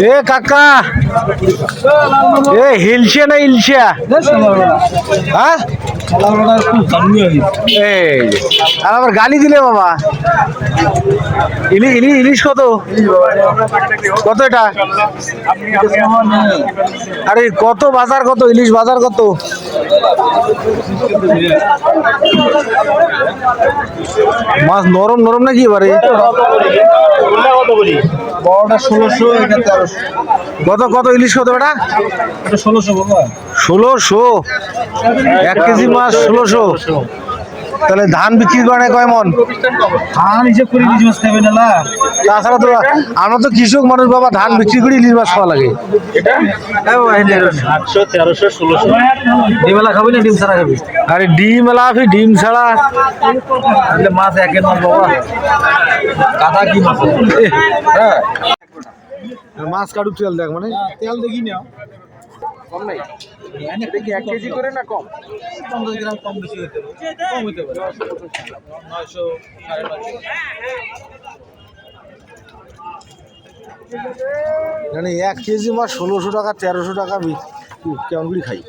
এ কাকা এ হিলছে না ইলছে হ্যাঁ এই আর আবার গালি দিলে বাবা ইলিশ কত কত এটা আরে কত বাজার কত ইলিশ বাজার কত মাছ নরম নরম নাকি এবারে বড়টা 1600 এটা 1300 কত কত ইলিশ কত বেটা এটা 1600 বাবা 1600 1 কেজি মাছ 1600 তাহলে ধান বিক্রি করে কয় মন ধান হিসেব করে ইলিশ মাছ খাবে না তাছাড়া তো আমরা তো কৃষক মানুষ বাবা ধান বিক্রি করে ইলিশ মাছ খাওয়া লাগে এটা 800 1300 1600 ডিমেলা খাবি না ডিম ছাড়া খাবি আরে ডিম এলাফি ডিম ছাড়া তাহলে মাছ একের মাছ বাবা কাদা কি মাছ হ্যাঁ মাছ কাটুক তেল দেখ মানে তেল দেখি না কম নাই এটা কি 1 কেজি করে না কম 50 গ্রাম কম বেশি হতে পারে কম হতে পারে 900 950 মানে 1 কেজি মাছ 1600 টাকা 1300 টাকা কেমন করে খাই